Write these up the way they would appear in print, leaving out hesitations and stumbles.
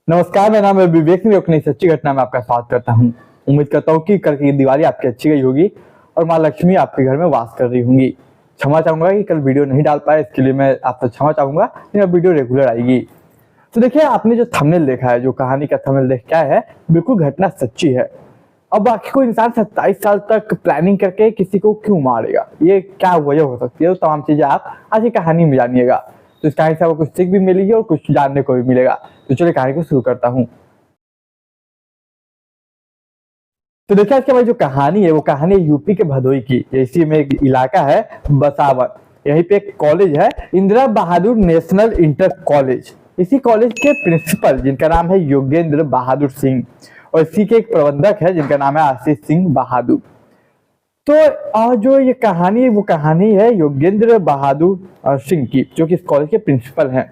नमस्कार, मेरा नाम है विवेक ने अपनी सच्ची घटना में आपका स्वागत करता हूँ। उम्मीद करता हूँ कि कल की दिवाली आपकी अच्छी गई होगी और माँ लक्ष्मी आपके घर में वास कर रही होंगी। क्षमा चाहूंगा कि कल वीडियो नहीं डाल पाया, इसके लिए मैं आपसे क्षमा चाहूंगा, लेकिन अब वीडियो रेगुलर आएगी। तो देखिए, आपने जो थंबनेल देखा है, जो कहानी का थंबनेल देख क्या है, बिल्कुल घटना सच्ची है। अब बाकी कोई इंसान 27 साल तक प्लानिंग करके किसी को क्यों मारेगा, ये क्या वजह हो सकती है, तो तमाम चीजें आप आज की कहानी में जानिएगा। तो इस कहानी से आपको कुछ सीख भी मिलेगी और कुछ जानने को भी मिलेगा। तो चलिए कहानी को शुरू करता हूँ। तो देखिए, आज की हमारी जो कहानी है वो कहानी है यूपी के भदोई की। इसी में एक इलाका है बसावर, यहीं पे एक कॉलेज है, इंदिरा बहादुर नेशनल इंटर कॉलेज। इसी कॉलेज के प्रिंसिपल जिनका नाम है योगेंद्र बहादुर सिंह और इसी के एक प्रबंधक है जिनका नाम है आशीष सिंह बहादुर। तो जो ये कहानी है वो कहानी है योगेंद्र बहादुर सिंह की, जो कि इस कॉलेज के प्रिंसिपल हैं।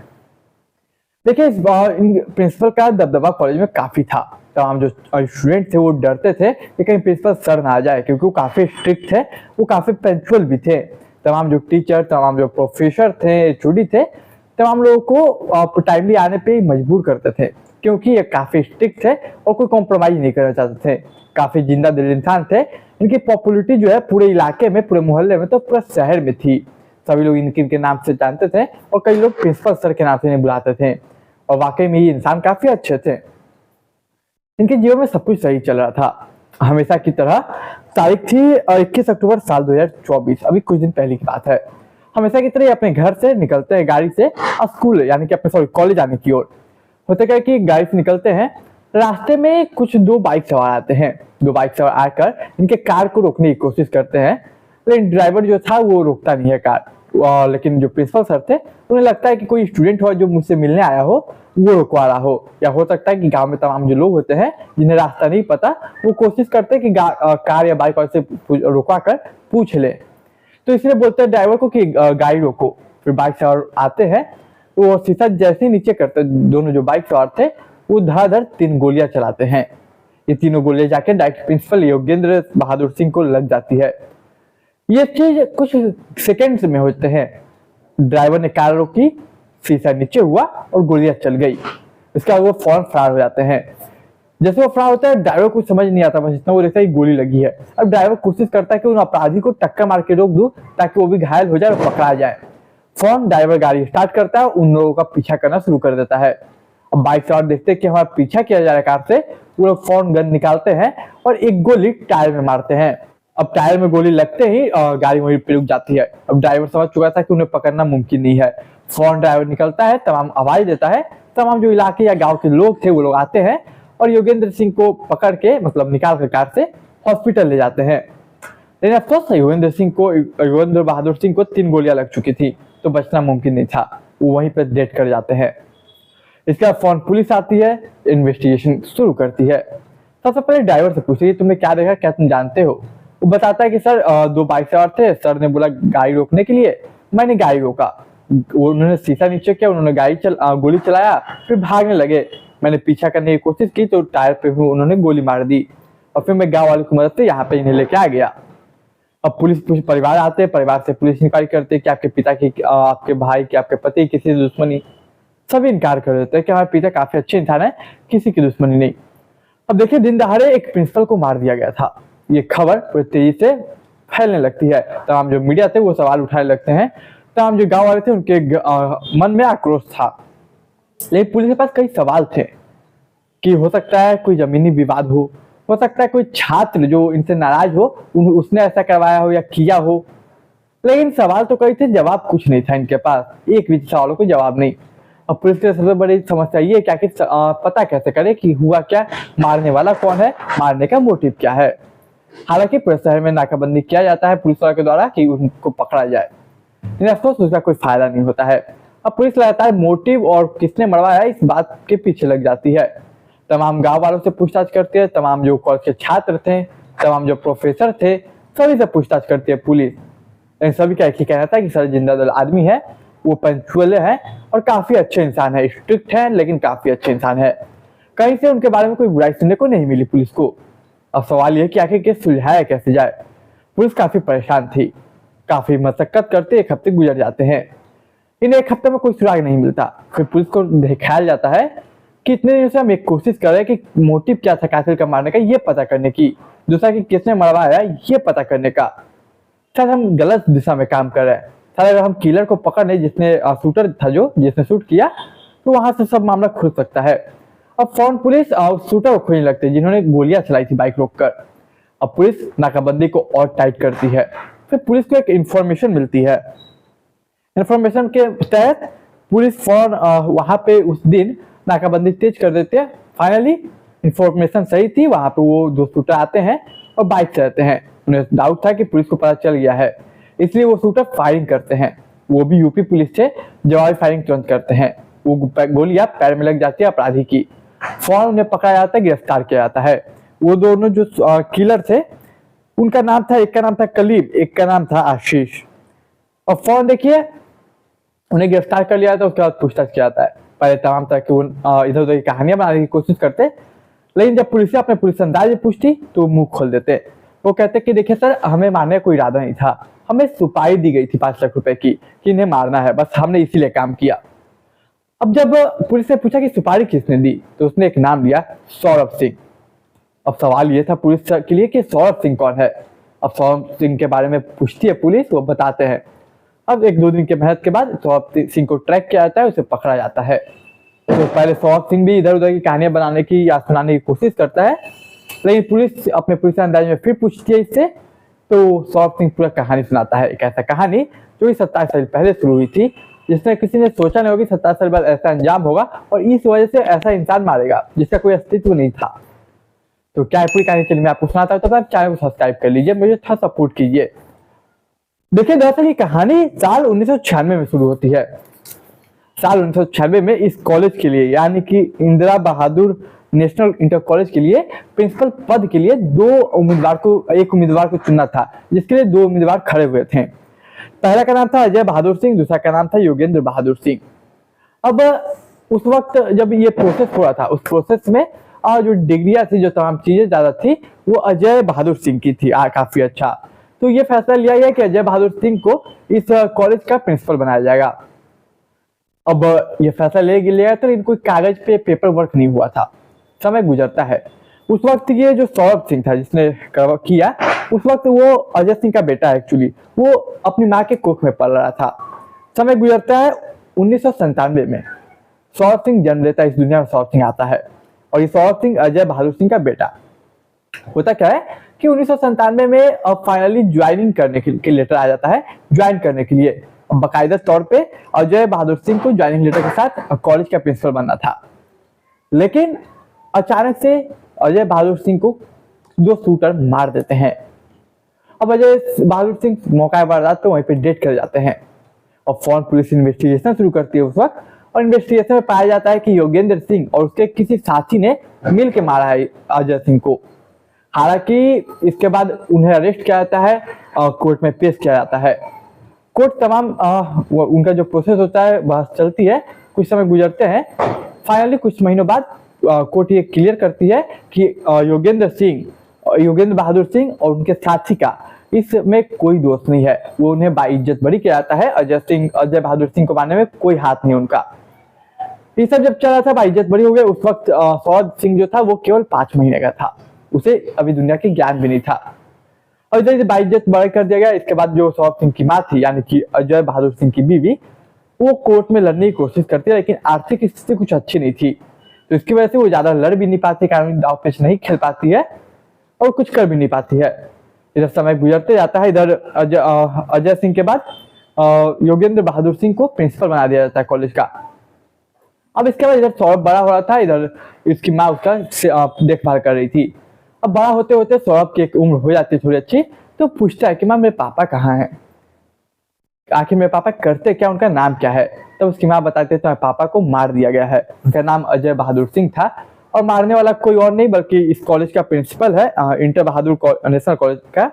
देखिए, इस प्रिंसिपल का दबदबा कॉलेज में काफी था। तमाम जो स्टूडेंट थे वो डरते थे कि कहीं प्रिंसिपल सर ना आ जाए, क्योंकि वो काफी स्ट्रिक्ट थे, वो काफी पंक्चुअल भी थे। तमाम जो टीचर, तमाम जो प्रोफेसर थे, एचओडी थे, तमाम लोगों को टाइमली आने पे मजबूर करते थे, क्योंकि ये काफी स्ट्रिक्ट थे और कोई कॉम्प्रोमाइज नहीं करना चाहते थे। काफी जिंदा दिल इंसान थे। इनकी पॉपुलरिटी जो है पूरे इलाके में, पूरे मोहल्ले में, तो पूरे शहर में थी। सभी लोग इनके नाम से जानते थे और कई लोग प्रिंसिपल सर के नाम से इन्हें बुलाते थे। और वाकई में ये इंसान काफी अच्छे थे। इनके जीवन में सब कुछ सही चल रहा था, हमेशा की तरह। तारीख थी 21 अक्टूबर साल 2024, अभी कुछ दिन पहले की बात है। हमेशा की तरह ये अपने घर से निकलते हैं गाड़ी से स्कूल, यानी कि अपने कॉलेज आने की ओर। होता क्या कि गाड़ी से निकलते हैं, रास्ते में कुछ दो बाइक सवार आते हैं। दो बाइक सवार आकर इनके कार को रोकने की कोशिश करते हैं, लेकिन ड्राइवर जो था वो रोकता नहीं है कार। लेकिन जो प्रिंसिपल सर थे उन्हें लगता है कि कोई स्टूडेंट हो जो मुझसे मिलने आया हो वो रुकवा रहा हो, या हो सकता है कि गांव में तमाम जो लोग होते हैं जिन्हें रास्ता नहीं पता, वो कोशिश करते हैं कि कार या बाइक वाले से रुकवा कर पूछ ले। तो इसलिए बोलते हैं ड्राइवर को कि गाड़ी रोको। फिर बाइक सवार आते हैं, वो शीशा जैसे ही नीचे करते, दोनों जो बाइक सवार थे वो धड़ाधड़ 3 गोलियां चलाते हैं। ये तीनों गोलियां जाके डायरेक्ट प्रिंसिपल योगेंद्र बहादुर सिंह को लग जाती है। ये चीज कुछ सेकेंड्स में होते हैं। ड्राइवर ने कार रोकी, शीशा नीचे हुआ और गोलियां चल गई। इसके बाद वो फौरन फरार हो जाते हैं। जैसे वो फरार होता है, ड्राइवर को समझ नहीं आता, बस इतना वो देखता है गोली लगी है। अब ड्राइवर कोशिश करता है कि उन अपराधी को टक्कर मार के रोक दूं, ताकि वो भी घायल हो जाए और पकड़ा जाए। फौरन ड्राइवर गाड़ी स्टार्ट करता है, उन लोगों का पीछा करना शुरू कर देता है। अब बाइक सवार देखते हैं कि हमारा पीछा किया जा रहा है कार से, वो लोग फौरन गन निकालते हैं और एक गोली टायर में मारते हैं। अब टायर में गोली लगते ही गाड़ी वहीं पे रुक जाती है। अब ड्राइवर समझ चुका था कि उन्हें पकड़ना मुमकिन नहीं है। फौरन ड्राइवर निकलता है, तमाम आवाज देता है। तमाम जो इलाके या गांव के लोग थे वो लोग आते हैं और योगेंद्र सिंह को पकड़ के, मतलब निकाल कर कार से हॉस्पिटल ले जाते हैं। लेकिन अफसोस योगेंद्र बहादुर सिंह को 3 गोलियां लग चुकी थी, तो बचना मुमकिन नहीं था। वो वहीं पर डेथ कर जाते हैं। इसके बाद फौरन पुलिस आती है, इन्वेस्टिगेशन शुरू करती है। सबसे पहले ड्राइवर से पूछे तुमने क्या देखा, क्या तुम जानते हो। वो बताता है कि सर 2 बाइक सवार थे, सर ने बोला गाड़ी रोकने के लिए, मैंने गाड़ी रोका। उन्होंने शीशा नीचे किया, उन्होंने गोली चलाया, फिर भागने लगे। मैंने पीछा करने की कोशिश की तो टायर पे उन्होंने गोली मार दी और फिर मैं गाँव वालों की मदद से यहाँ पे इन्हें लेके आ गया। अब पुलिस परिवार आते हैं, परिवार से पुलिस इंक्वायरी करते हैं कि आपके पिता की, आपके भाई की, आपके पति किसी से दुश्मनी। सभी इनकार कर देते हैं कि हमारे पिता काफी अच्छे इंसान है, किसी की दुश्मनी नहीं। अब देखिए, दिन दहाड़े एक प्रिंसिपल को मार दिया गया था। ये खबर पूरी तेजी से फैलने लगती है। तमाम जो मीडिया थे वो सवाल उठाने लगते हैं। तमाम जो गांव वाले थे उनके मन में आक्रोश था। लेकिन पुलिस के पास कई सवाल थे कि हो सकता है कोई जमीनी विवाद हो सकता है कोई छात्र जो इनसे नाराज हो, उसने ऐसा करवाया हो या किया हो। लेकिन सवाल तो कई थे, जवाब कुछ नहीं था इनके पास। एक भी सवालों को जवाब नहीं। अब पुलिस की सबसे बड़ी समस्या ये क्या कि पता कैसे करे कि हुआ क्या, मारने वाला कौन है, मारने का मोटिव क्या है। हालांकि पूरे शहर में नाकाबंदी किया जाता है पुलिस वालों के द्वारा कि उनको पकड़ा जाए, लेकिन अफसोस उसका कोई फायदा नहीं होता है। अब पुलिस लगातार मोटिव और किसने मरवाया इस बात के पीछे लग जाती है। तमाम गांव वालों से पूछताछ करती है, तमाम जो कॉलेज के छात्र थे, तमाम जो प्रोफेसर थे, सभी से पूछताछ करती है पुलिस। इन सभी का एक ही कहना था कि सर जिंदा दिल आदमी है, वो पंक्चुअल है और काफी अच्छे इंसान है, स्ट्रिक्ट है लेकिन काफी अच्छे इंसान है। कहीं से उनके बारे में कोई बुराई सुनने को नहीं मिली पुलिस को। अब सवाल यह कि आखिर केस सुलझाया कैसे जाए। पुलिस काफी परेशान थी, काफी मशक्कत करते 1 हफ्ते गुजर जाते हैं। इन 1 हफ्ते में कोई सुराग नहीं मिलता। फिर पुलिस को दिखाया जाता है कि इतने दिनों से हम एक कोशिश कर रहे हैं कि मोटिव क्या था कातिल का मारने का ये पता करने की, दूसरा कि किसने मरवाया ये पता करने का। शायद हम गलत दिशा में काम कर रहे हैं। शायद अगर हम किलर को पकड़ लें जिसने शूटर था जो जिसने शूट किया, तो वहां से सब मामला खुल सकता है। अब फौरन पुलिस शूटर को खोजने लगती है जिन्होंने गोलियां चलाई थी बाइक रोककर। अब पुलिस नाकाबंदी को और टाइट करती है। फिर पुलिस को एक इंफॉर्मेशन मिलती है। इंफॉर्मेशन के तहत पुलिस फौरन वहां पे उस दिन नाकाबंदी तेज कर देते हैं। फाइनली इंफॉर्मेशन सही थी, वहां पे वो दो शूटर आते हैं और बाइक से रहते हैं। उन्हें डाउट था कि पुलिस को पता चल गया है, इसलिए वो शूटर फायरिंग करते हैं। वो भी यूपी पुलिस से जवाबी फायरिंग तुरंत करते हैं। वो गोलियां पैर में लग जाती है अपराधी की। फौरन उन्हें पकड़ा जाता है, गिरफ्तार किया जाता है। वो दोनों जो किलर थे उनका नाम था, एक का नाम था कलीब, एक का नाम था आशीष। और फौरन देखिए उन्हें गिरफ्तार कर लिया जाता है। उसके बाद पूछताछ किया जाता है। पहले तमाम तरह की इधर उधर की कहानियां बनाने की कोशिश करते, लेकिन जब पुलिस अपने पुलिस अंदाज में पूछती तो मुंह खोल देते। वो कहते कि देखिए सर, हमें मारने का कोई इरादा नहीं था, हमें सुपारी दी गई थी 5 लाख रुपए की कि इन्हें मारना है, बस हमने इसीलिए काम किया। अब जब पुलिस ने पूछा कि सुपारी किसने दी, तो उसने एक नाम लिया, सौरभ सिंह। अब सवाल ये था पुलिस के लिए कि सौरभ सिंह कौन है। अब सौरभ सिंह के बारे में पूछती है पुलिस, वो बताते हैं। अब 1-2 दिन की मेहनत के बाद सौरभ सिंह को ट्रैक किया जाता है, उसे पकड़ा जाता है। तो पहले सौरभ सिंह भी इधर उधर की कहानियां बनाने की या सुनाने की कोशिश करता है, लेकिन पुलिस अपने पुलिस अंदाज में फिर पूछती है इससे, तो सौरभ सिंह पूरा कहानी सुनाता है। एक ऐसा कहानी जो 27 साल पहले शुरू हुई थी, जिसमें किसी ने सोचा नहीं होगा कि 27 साल बाद ऐसा अंजाम होगा और इस वजह से ऐसा इंसान मारेगा जिसका कोई अस्तित्व नहीं था। तो क्या है पूरी कहानी, चलिए मैं आपको सुनाता हूँ। तो आप चैनल को सब्सक्राइब कर लीजिए, मुझे थोड़ा सपोर्ट कीजिए। देखिए दरअसल ये कहानी साल 1996 में शुरू होती है। साल 1996 में इस कॉलेज के लिए यानी कि इंदिरा बहादुर नेशनल इंटर कॉलेज के लिए प्रिंसिपल पद के लिए एक उम्मीदवार को चुनना था, जिसके लिए 2 उम्मीदवार खड़े हुए थे। पहला का नाम था अजय बहादुर सिंह, दूसरा का नाम था योगेंद्र बहादुर सिंह। अब उस वक्त जब ये प्रोसेस हो रहा था, उस प्रोसेस में जो डिग्रियां थी, जो तमाम चीजें ज्यादा थी, वो अजय बहादुर सिंह की थी। काफी अच्छा। तो ये फैसला लिया गया कि अजय बहादुर सिंह को इस कॉलेज का प्रिंसिपल बनाया जाएगा। अब ये फैसला ले लिया तो इनको कागज पे पेपर वर्क नहीं हुआ था। समय गुजरता है। उस वक्त ये जो सौरभ सिंह था जिसने किया, उस वक्त वो अजय सिंह का बेटा है। एक्चुअली वो अपनी माँ के कोख में पल रहा था। समय गुजरता है। 1997 में सौरभ सिंह जन्म लेता है। इस दुनिया में सौरभ सिंह आता है और ये सौरभ सिंह अजय बहादुर सिंह का बेटा। होता क्या है कि 1997 में फाइनली ज्वाइनिंग करने के लेटर आ जाता है, ज्वाइन करने के लिए। बाकायदा तौर पे अजय बहादुर सिंह को ज्वाइनिंग लेटर के साथ कॉलेज का प्रिंसिपल बनना था। लेकिन अचानक से अजय बहादुर सिंह को 2 शूटर मार देते हैं। अब अजय बहादुर सिंह मौका वारदात पे वहीं पे डेथ कर जाते हैं और फौरन पुलिस इन्वेस्टिगेशन शुरू करती है उस वक्त। और इन्वेस्टिगेशन में पाया जाता है कि योगेंद्र सिंह और उसके किसी साथी ने मिल के मारा है अजय सिंह को। हालांकि इसके बाद उन्हें अरेस्ट किया जाता है और कोर्ट में पेश किया जाता है। कोर्ट तमाम उनका जो प्रोसेस होता है बहस चलती है। कुछ समय गुजरते हैं। फाइनली कुछ महीनों बाद कोर्ट ये क्लियर करती है कि योगेंद्र बहादुर सिंह और उनके साथी का इसमें कोई दोष नहीं है। वो उन्हें बाइज्जत बरी किया जाता है। अजय बहादुर सिंह को मारने में कोई हाथ नहीं उनका। ये सब जब चला था, बाइज्जत बरी हो गए। उस वक्त सौरभ सिंह जो था वो केवल 5 महीने का था, उसे अभी दुनिया के ज्ञान भी नहीं था। और इधर बाइज्जत बरी कर दिया गया। इसके बाद जो सौरभ सिंह की माँ थी यानी कि अजय बहादुर सिंह की बीवी, वो कोर्ट में लड़ने की कोशिश करती है, लेकिन आर्थिक स्थिति कुछ अच्छी नहीं थी, तो इसकी वजह से वो ज्यादा लड़ भी नहीं पाती, कानूनी दांव पेच नहीं खेल पाती है और कुछ कर भी नहीं पाती है। इधर समय गुजरते जाता है। इधर अजय सिंह के बाद योगेंद्र बहादुर सिंह को प्रिंसिपल बना दिया जाता है कॉलेज का। अब इसके बाद इधर सौरभ बड़ा हो रहा था, इधर इसकी माँ उसका देखभाल कर रही थी। अब बड़ा होते होते सौरभ की एक उम्र हो जाती है थोड़ी अच्छी, तो पूछता है कि माँ मेरे पापा कहाँ हैं, आखिर मेरे पापा करते क्या, उनका नाम क्या है। तब तो उसकी माँ बताती है तो पापा को मार दिया गया है। उनका नाम अजय बहादुर सिंह था और मारने वाला कोई और नहीं बल्कि इस कॉलेज का प्रिंसिपल है, इंटर बहादुर नेशनल कॉलेज का,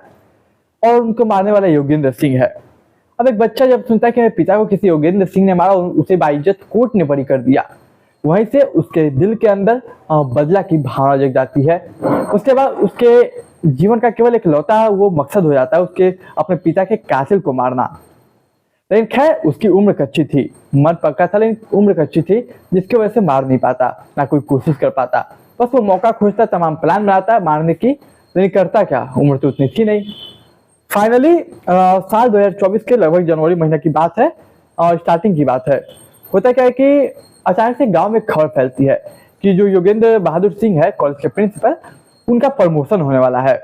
और उनको मारने वाला योगेंद्र सिंह है। अब एक बच्चा जब सुनता है कि मेरे पिता को किसी योगेंद्र सिंह ने मारा और उसे बाइज्जत कोर्ट ने बरी कर दिया, वहीं से उसके दिल के अंदर बदला की भावना जग जाती है। उसके बाद उसके जीवन का केवल एक लौता वो मकसद हो जाता है उसके अपने पिता के कातिल को मारना। लेकिन खैर उसकी उम्र कच्ची थी, मन पक्का था लेकिन उम्र कच्ची थी, जिसकी वजह से मार नहीं पाता, ना कोई कोशिश कर पाता। बस वो मौका खोजता, तमाम प्लान बनाता मारने की, लेकिन करता क्या, उम्र तो उतनी थी नहीं। फाइनली साल 2024 के लगभग जनवरी महीने की बात है और स्टार्टिंग की बात है। होता क्या है कि अचानक से गांव में खबर फैलती है कि जो योगेंद्र बहादुर सिंह है कॉलेज के प्रिंसिपल, उनका प्रमोशन होने वाला है।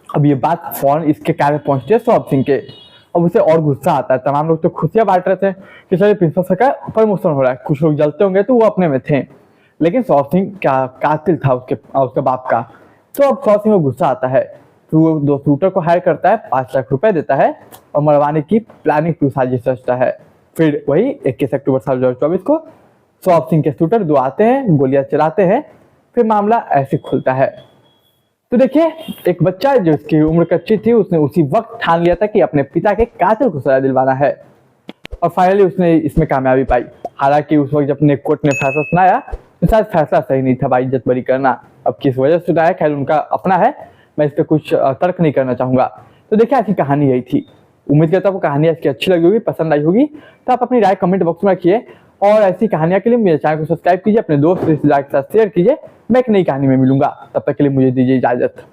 अब ये बात फौरन इसके कार्य पहुंचती है सौरभ सिंह के। अब उसे और गुस्सा आता है। तमाम लोग तो खुशियां बांट रहे थे कि चलिए प्रिंसिपल सर का प्रमोशन हो रहा है, कुछ लोग जलते होंगे तो वो अपने में थे, लेकिन सौरभ सिंह क्या कातिल था उसके बाप का। तो अब सौरभ सिंह को गुस्सा आता है तो वो दो शूटर को हायर करता है, 5 लाख रुपए देता है और मरवाने की प्लानिंग की साजिश रचता है। फिर वही 21 अक्टूबर साल 2024 को सौरभ सिंह के शूटर 2 आते हैं, गोलियां चलाते हैं, फिर मामला ऐसे खुलता है। तो देखिए, एक बच्चा जिसकी उम्र कच्ची थी, उसने उसी वक्त ठान लिया था कि अपने पिता के कातिल को सजा दिलवाना है और फाइनली उसने इसमें कामयाबी पाई। हालांकि उस वक्त जब अपने कोर्ट ने फैसला सुनाया तो शायद फैसला सही नहीं था भाई इज्जत बरी करना। अब किस वजह से सुनाया, खैर उनका अपना है, मैं इस पर कुछ तर्क नहीं करना चाहूंगा। तो देखिए, ऐसी कहानी यही थी। उम्मीद करता हूँ आपको कहानी इसकी अच्छी लगी होगी, पसंद आई होगी। तो आप अपनी राय कमेंट बॉक्स में रखिए और ऐसी कहानियां के लिए मेरे चैनल को सब्सक्राइब कीजिए, अपने दोस्त रिश्तेदार के साथ शेयर कीजिए। मैं एक नई कहानी में मिलूंगा, तब तक के लिए मुझे दीजिए इजाजत।